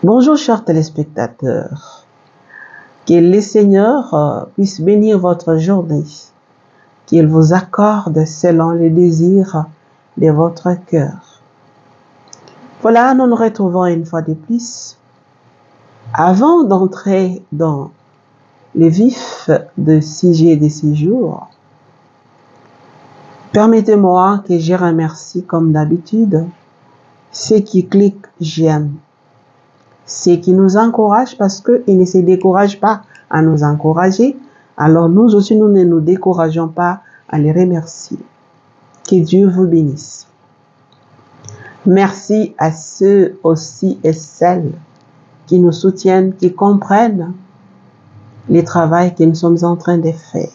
Bonjour chers téléspectateurs, que le Seigneur puisse bénir votre journée, qu'il vous accorde selon les désirs de votre cœur. Voilà, nous nous retrouvons une fois de plus. Avant d'entrer dans le vif du sujet de ce jour, permettez-moi que je remercie comme d'habitude ceux qui cliquent j'aime, ceux qui nous encouragent parce qu'ils ne se découragent pas à nous encourager, alors nous aussi nous ne nous décourageons pas à les remercier. Que Dieu vous bénisse. Merci à ceux aussi et celles qui nous soutiennent, qui comprennent le travail que nous sommes en train de faire.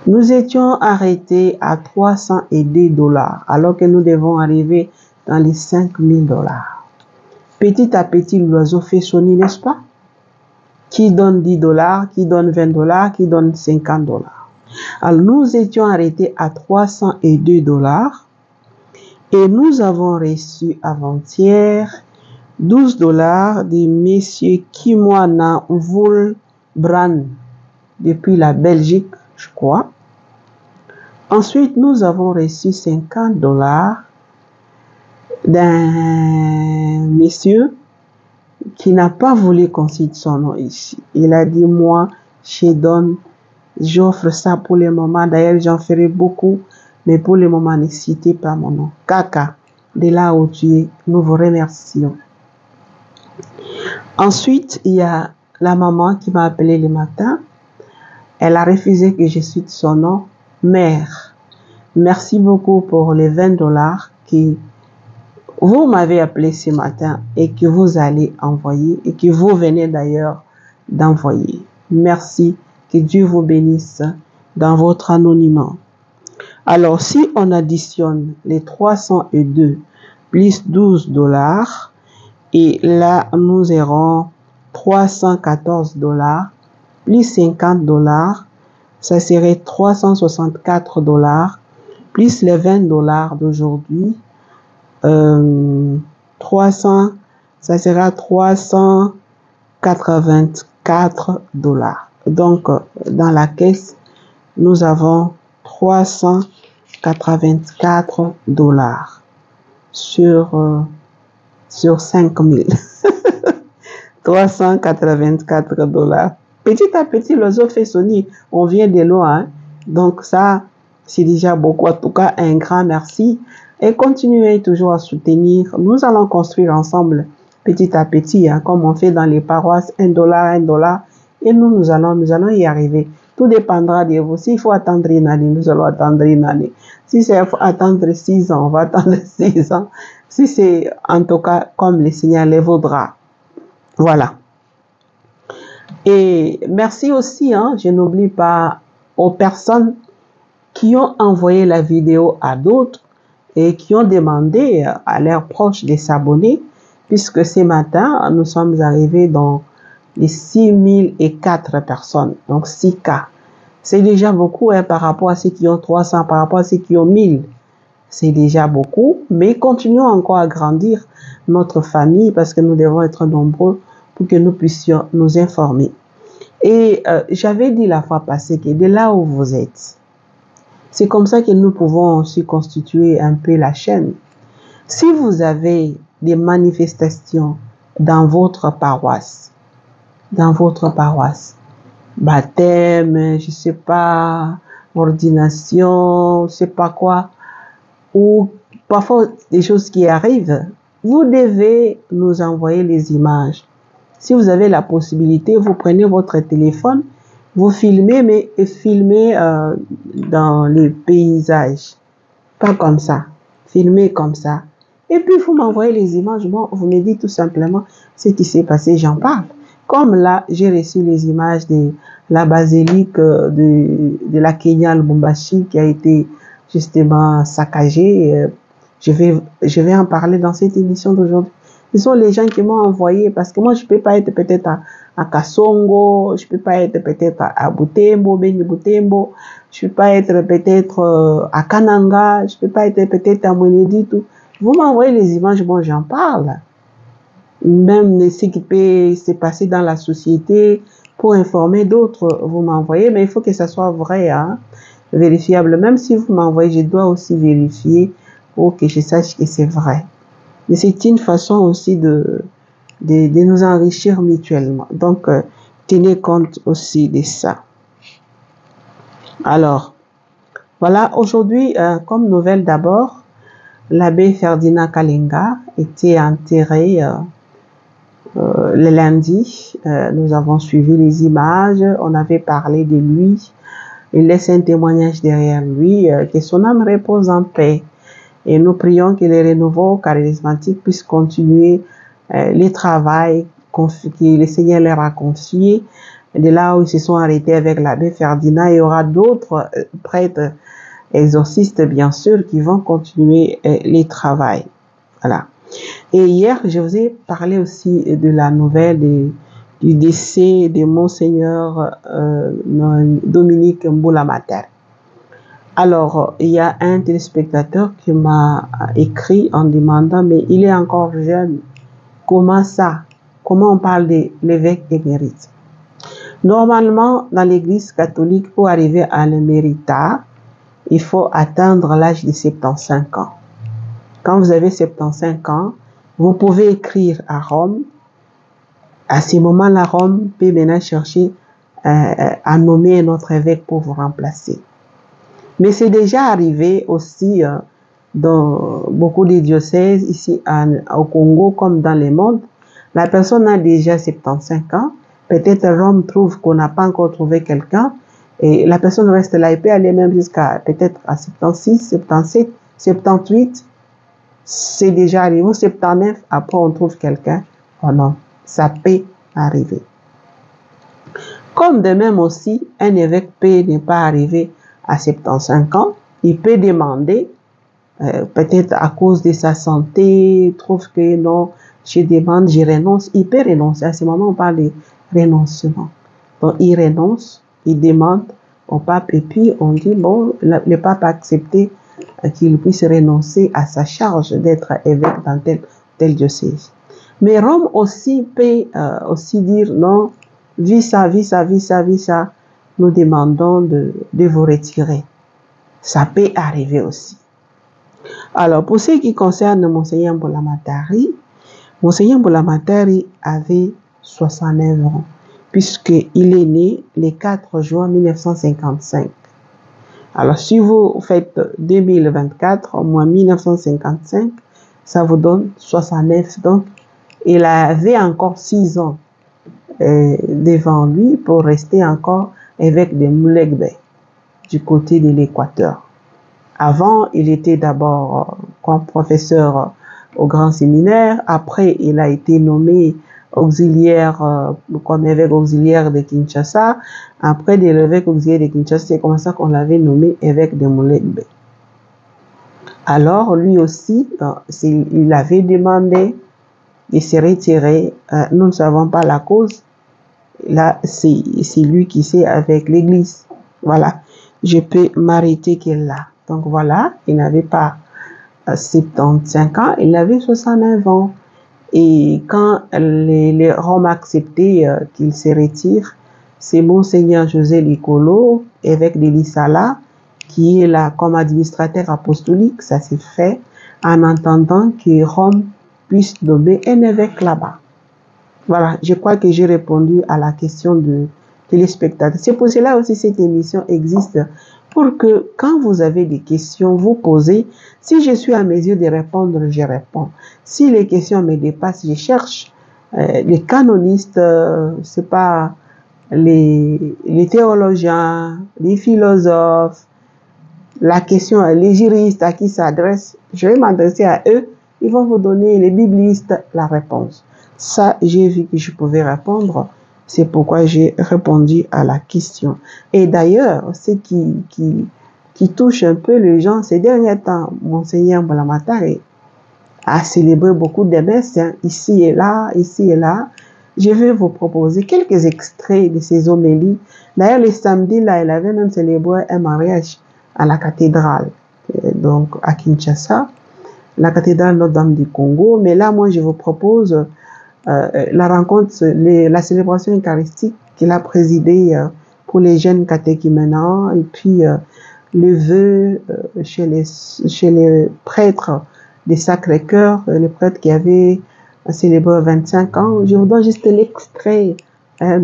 Nous étions arrêtés à $302 alors que nous devons arriver dans les $5000. Petit à petit, l'oiseau fait son nid, n'est-ce pas? Qui donne $10, qui donne $20, qui donne $50. Alors, nous étions arrêtés à $302 et nous avons reçu avant-hier $12 de M. Kimwana Vulbran depuis la Belgique, je crois. Ensuite, nous avons reçu $50 d'un monsieur qui n'a pas voulu qu'on cite son nom ici. Il a dit, moi, je donne, j'offre ça pour le moment. D'ailleurs, j'en ferai beaucoup, mais pour le moment, ne citez pas mon nom. Kaka, de là où tu es, nous vous remercions. Ensuite, il y a la maman qui m'a appelé le matin. Elle a refusé que je cite son nom. Mère, merci beaucoup pour les $20 que vous m'avez appelé ce matin et que vous allez envoyer et que vous venez d'ailleurs d'envoyer. Merci, que Dieu vous bénisse dans votre anonymat. Alors, si on additionne les 302 plus $12, et là, nous aurons $314 plus $50, ça serait $364 plus les $20 d'aujourd'hui. 300, ça sera $384. Donc, dans la caisse, nous avons $384 sur 5000. $384. Petit à petit, l'oiseau fait son nid. On vient de loin. Donc ça, c'est déjà beaucoup. En tout cas, un grand merci. Et continuez toujours à soutenir. Nous allons construire ensemble, petit à petit, comme on fait dans les paroisses, $1, $1. Et nous allons y arriver. Tout dépendra de vous. S'il faut attendre une année, nous allons attendre une année. Si c'est attendre 6 ans, on va attendre 6 ans. Si c'est, en tout cas, comme le Seigneur le voudra. Voilà. Et merci aussi, je n'oublie pas aux personnes qui ont envoyé la vidéo à d'autres et qui ont demandé à leurs proches de s'abonner, puisque ce matin, nous sommes arrivés dans les 6004 personnes, donc 6K. C'est déjà beaucoup par rapport à ceux qui ont 300, par rapport à ceux qui ont 1000. C'est déjà beaucoup, mais continuons encore à grandir notre famille parce que nous devons être nombreux pour que nous puissions nous informer. Et j'avais dit la fois passée que de là où vous êtes, c'est comme ça que nous pouvons aussi constituer un peu la chaîne. Si vous avez des manifestations dans votre paroisse, baptême, je sais pas, ordination, je sais pas quoi, ou parfois des choses qui arrivent, vous devez nous envoyer les images. Si vous avez la possibilité, vous prenez votre téléphone, vous filmez, mais filmez dans les paysages. Pas comme ça. Filmez comme ça. Et puis, vous m'envoyez les images. Bon, vous me dites tout simplement ce qui s'est passé, j'en parle. Comme là, j'ai reçu les images de la basilique de la Kenya Lubumbashi qui a été justement saccagée. Je vais en parler dans cette émission d'aujourd'hui. Ce sont les gens qui m'ont envoyé parce que moi, je peux pas être peut-être à Kasongo, je peux pas être peut-être à Butembo, Beni Butembo, je peux pas être peut-être à Kananga, je peux pas être peut-être à Mweneditu. Vous m'envoyez les images, bon, j'en parle. même ce qui peut se passer dans la société pour informer d'autres. Vous m'envoyez, mais il faut que ça soit vrai, hein, vérifiable. Même si vous m'envoyez, je dois aussi vérifier pour que je sache que c'est vrai. Mais c'est une façon aussi de nous enrichir mutuellement. Donc, tenez compte aussi de ça. Alors, voilà, aujourd'hui, comme nouvelle d'abord, l'abbé Ferdinand Kalinga était enterré le lundi. Nous avons suivi les images, on avait parlé de lui. Il laisse un témoignage derrière lui, que son âme repose en paix. Et nous prions que les renouveaux charismatiques puissent continuer le travail que le Seigneur leur a confié. De là où ils se sont arrêtés avec l'abbé Ferdinand, il y aura d'autres prêtres exorcistes, bien sûr, qui vont continuer les travail. Voilà. Et hier, je vous ai parlé aussi de la nouvelle du décès de Monseigneur Dominique Mboulamater. Alors, il y a un téléspectateur qui m'a écrit en demandant, mais il est encore jeune, comment ça? Comment on parle de l'évêque émérite? Normalement, dans l'église catholique, pour arriver à l'éméritat, il faut atteindre l'âge de 75 ans. Quand vous avez 75 ans, vous pouvez écrire à Rome. À ce moment-là, Rome peut maintenant chercher à nommer un autre évêque pour vous remplacer. Mais c'est déjà arrivé aussi dans beaucoup de diocèses ici au Congo comme dans le monde. La personne a déjà 75 ans. Peut-être Rome trouve qu'on n'a pas encore trouvé quelqu'un et la personne reste là. Elle peut aller même jusqu'à peut-être à 76, 77, 78. C'est déjà arrivé. Ou 79, après on trouve quelqu'un. Oh non, ça peut arriver. Comme de même aussi, un évêque peut ne pas arriver à 75 ans. Il peut demander, peut-être à cause de sa santé, il trouve que non, je demande, je renonce. Il peut renoncer. À ce moment, on parle de renoncement. Donc, il renonce, il demande au pape et puis on dit, bon, le pape a accepté qu'il puisse renoncer à sa charge d'être évêque dans tel diocèse. Mais Rome aussi peut aussi dire, non, vu ça, nous demandons de vous retirer. Ça peut arriver aussi. Alors, pour ce qui concerne Monseigneur Mbulamatari, Monseigneur Mbulamatari avait 69 ans, puisqu'il est né le 4 juin 1955. Alors, si vous faites 2024 moins 1955, ça vous donne 69. Donc, il avait encore 6 ans devant lui pour rester encore évêque de Moulegbe, du côté de l'Équateur. Avant, il était d'abord comme professeur au grand séminaire. Après, il a été nommé auxiliaire, comme évêque auxiliaire de Kinshasa. Après, de l'évêque auxiliaire de Kinshasa, c'est comme ça qu'on l'avait nommé évêque de Moulegbe. Alors, lui aussi, il avait demandé de se retirer. Nous ne savons pas la cause. Là, c'est lui qui sait avec l'église. Voilà. Je peux m'arrêter que là. Donc voilà, il n'avait pas 75 ans, il avait 69 ans. Et quand les Roms acceptaient qu'il se retire, c'est Monseigneur José Licolo, évêque de Lissala, qui est là comme administrateur apostolique. Ça s'est fait en entendant que Rome puisse nommer un évêque là-bas. Voilà, je crois que j'ai répondu à la question de téléspectateurs. C'est pour cela aussi cette émission existe, pour que quand vous avez des questions, vous posez. Si je suis à mesure de répondre, je réponds. Si les questions me dépassent, je cherche les canonistes, c'est pas les théologiens, les philosophes, la question, les juristes à qui ça s'adresse. Je vais m'adresser à eux, ils vont vous donner, les biblistes, la réponse. Ça, j'ai vu que je pouvais répondre. C'est pourquoi j'ai répondu à la question. Et d'ailleurs, ce qui touche un peu les gens ces derniers temps, Monseigneur Mbulamatari a célébré beaucoup de messes, hein, ici et là, ici et là. Je vais vous proposer quelques extraits de ces homélies. D'ailleurs, le samedi, là, il avait même célébré un mariage à la cathédrale, donc à Kinshasa, la cathédrale Notre-Dame du Congo. Mais là, moi, je vous propose la rencontre, la célébration eucharistique qu'il a présidée pour les jeunes catéchuménats et puis le vœu chez les prêtres des Sacré-Cœur, les prêtres qui avaient célébré 25 ans. Je vous donne juste l'extrait hein,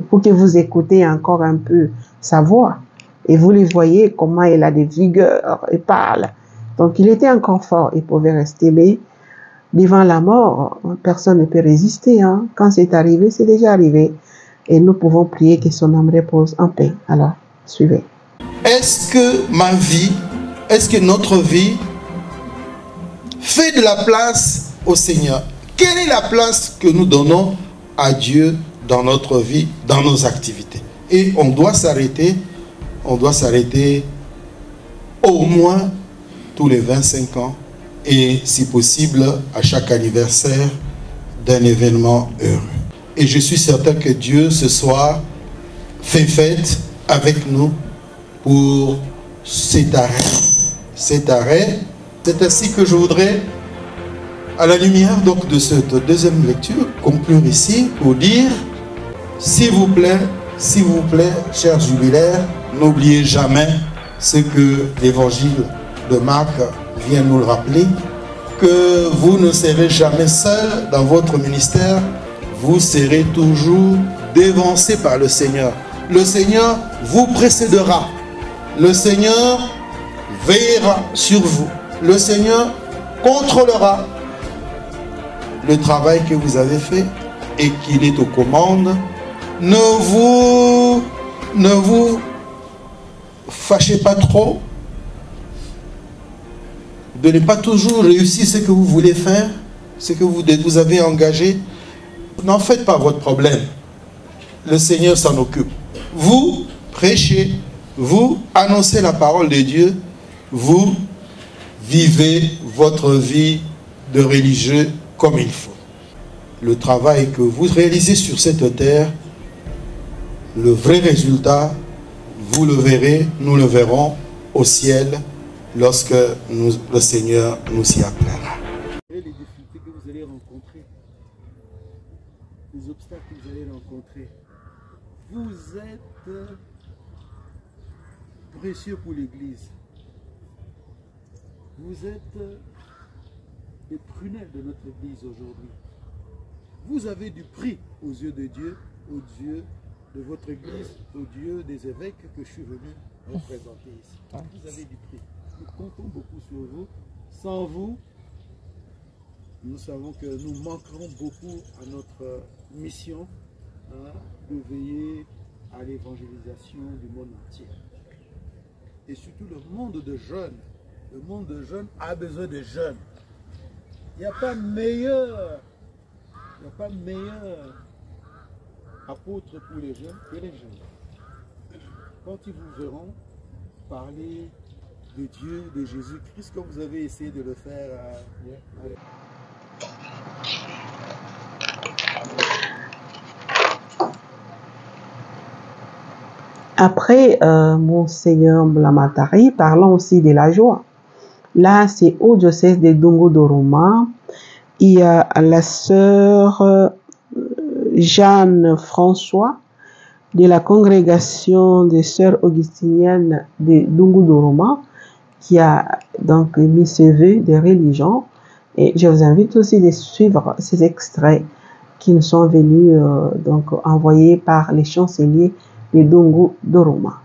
pour que vous écoutez encore un peu sa voix. Et vous les voyez comment il a des vigueurs et parle. Donc il était encore fort, il pouvait rester, mais devant la mort, personne ne peut résister. Hein. Quand c'est arrivé, c'est déjà arrivé. Et nous pouvons prier que son âme repose en paix. Alors, suivez. Est-ce que ma vie, est-ce que notre vie fait de la place au Seigneur? Quelle est la place que nous donnons à Dieu dans notre vie, dans nos activités? Et on doit s'arrêter au moins tous les 25 ans et si possible à chaque anniversaire d'un événement heureux. Et je suis certain que Dieu ce soir fait fête avec nous pour cet arrêt. C'est ainsi que je voudrais, à la lumière donc de cette deuxième lecture, conclure ici pour dire, s'il vous plaît, chers jubilaires, n'oubliez jamais ce que l'évangile de Marc vient nous le rappeler, que vous ne serez jamais seul dans votre ministère, vous serez toujours dévancé par le Seigneur. Le Seigneur vous précédera. Le Seigneur veillera sur vous. Le Seigneur contrôlera le travail que vous avez fait et qu'il est aux commandes. Ne vous fâchez pas trop de ne pas toujours réussir ce que vous voulez faire, ce que vous avez engagé. N'en faites pas votre problème. Le Seigneur s'en occupe. Vous prêchez, vous annoncez la parole de Dieu, vous vivez votre vie de religieux comme il faut. Le travail que vous réalisez sur cette terre, le vrai résultat, vous le verrez, nous le verrons au ciel lorsque le Seigneur nous y appellera. Les difficultés que vous allez rencontrer, les obstacles que vous allez rencontrer, vous êtes précieux pour l'Église. Vous êtes les prunelles de notre Église aujourd'hui. Vous avez du prix aux yeux de Dieu, aux yeux de votre Église, aux yeux des évêques que je suis venu représenter ici. Vous avez du prix. Nous comptons beaucoup sur vous. Sans vous, nous savons que nous manquerons beaucoup à notre mission de veiller à l'évangélisation du monde entier. Et surtout le monde de jeunes. Le monde de jeunes a besoin de jeunes. Il n'y a pas meilleur apôtre pour les jeunes que les jeunes. Quand ils vous verront parler de Dieu, de Jésus-Christ, comme vous avez essayé de le faire Après Monseigneur Blamatari, parlons aussi de la joie. Là, c'est au diocèse de Dungu-Doroma. Il y a la sœur Jeanne François de la congrégation des sœurs augustiniennes de Dungu-Doroma qui a donc mis ce vœu de religion. Et je vous invite aussi de suivre ces extraits qui nous sont venus donc envoyés par les chanceliers de Dungu-Doroma.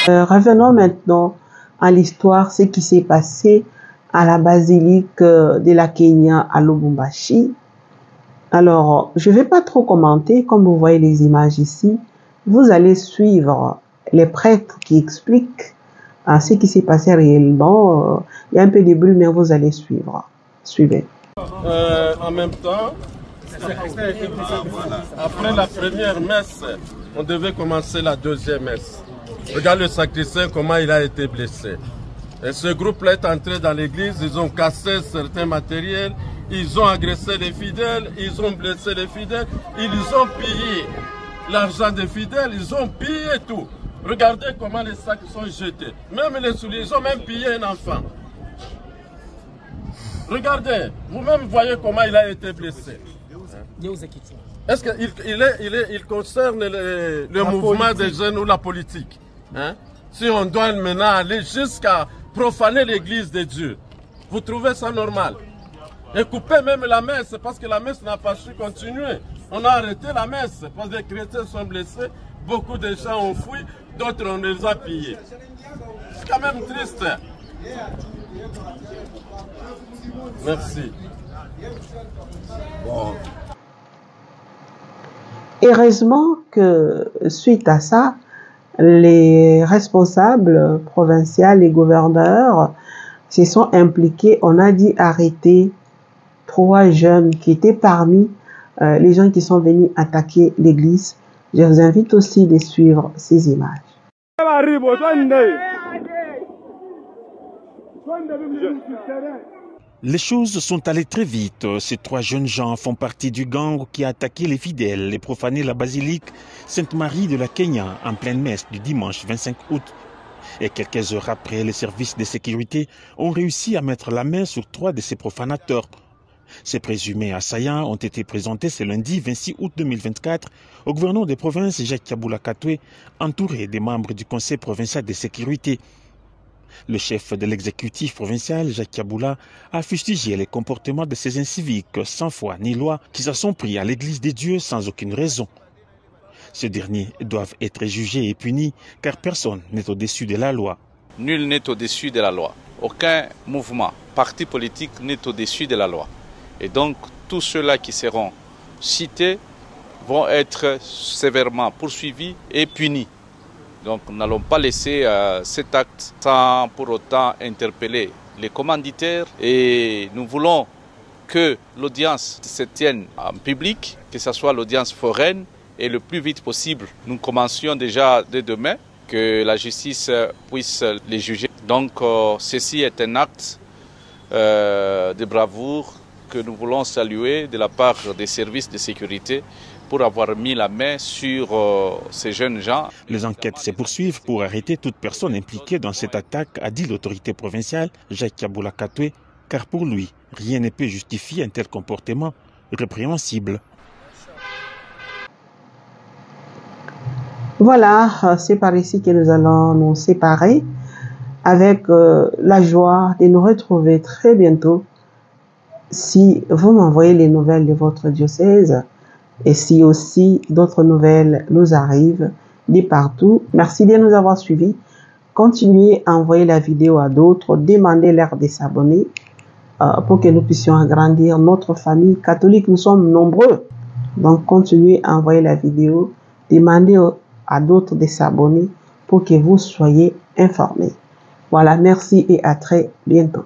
Revenons maintenant à l'histoire, ce qui s'est passé à la basilique de la Kenya à Lubumbashi. Alors, je ne vais pas trop commenter, comme vous voyez les images ici. Vous allez suivre les prêtres qui expliquent ce qui s'est passé réellement. Il y a un peu de bruit, mais vous allez suivre. Suivez. En même temps, après la première messe, on devait commencer la deuxième messe. Regarde le sacristain, comment il a été blessé. Et ce groupe-là est entré dans l'église, ils ont cassé certains matériels, ils ont agressé les fidèles, ils ont blessé les fidèles, ils ont pillé l'argent des fidèles, ils ont pillé tout. Regardez comment les sacs sont jetés. Même les souliers, ils ont même pillé un enfant. Regardez, vous-même voyez comment il a été blessé. Est-ce qu'il concerne le mouvement des jeunes ou la politique? Hein? Si on doit maintenant aller jusqu'à profaner l'église de Dieu, vous trouvez ça normal? Et couper même la messe, parce que la messe n'a pas su continuer. On a arrêté la messe, parce que les chrétiens sont blessés, beaucoup de gens ont fui, d'autres on les a pillés. C'est quand même triste. Merci. Bon. Heureusement que suite à ça, les responsables provinciaux, les gouverneurs se sont impliqués. On a dit arrêter 3 jeunes qui étaient parmi les gens qui sont venus attaquer l'église. Je vous invite aussi de suivre ces images. Les choses sont allées très vite. Ces 3 jeunes gens font partie du gang qui a attaqué les fidèles et profané la basilique Sainte-Marie de la Kenya en pleine messe du dimanche 25 août. Et quelques heures après, les services de sécurité ont réussi à mettre la main sur 3 de ces profanateurs. Ces présumés assaillants ont été présentés ce lundi 26 août 2024 au gouverneur des provinces Jacques Kabula Katwe, entouré des membres du conseil provincial de sécurité. Le chef de l'exécutif provincial, Jacques Kabula, a fustigé les comportements de ces inciviques sans foi ni loi qui se sont pris à l'église des dieux sans aucune raison. Ces derniers doivent être jugés et punis car personne n'est au-dessus de la loi. Nul n'est au-dessus de la loi. Aucun mouvement, parti politique n'est au-dessus de la loi. Et donc, tous ceux-là qui seront cités vont être sévèrement poursuivis et punis. Donc, nous n'allons pas laisser cet acte sans pour autant interpeller les commanditaires. Et nous voulons que l'audience se tienne en public, que ce soit l'audience foraine, et le plus vite possible. Nous commencions déjà dès demain, que la justice puisse les juger. Donc, ceci est un acte de bravoure que nous voulons saluer de la part des services de sécurité pour avoir mis la main sur ces jeunes gens. Les enquêtes se poursuivent pour arrêter toute personne impliquée dans cette attaque, a dit l'autorité provinciale Jacques Kabula Katwe, car pour lui, rien ne peut justifier un tel comportement répréhensible. Voilà, c'est par ici que nous allons nous séparer avec la joie de nous retrouver très bientôt. Si vous m'envoyez les nouvelles de votre diocèse et si aussi d'autres nouvelles nous arrivent de partout, merci de nous avoir suivis. Continuez à envoyer la vidéo à d'autres, demandez-leur de s'abonner pour que nous puissions agrandir notre famille catholique. Nous sommes nombreux, donc continuez à envoyer la vidéo, demandez à d'autres de s'abonner pour que vous soyez informés. Voilà, merci et à très bientôt.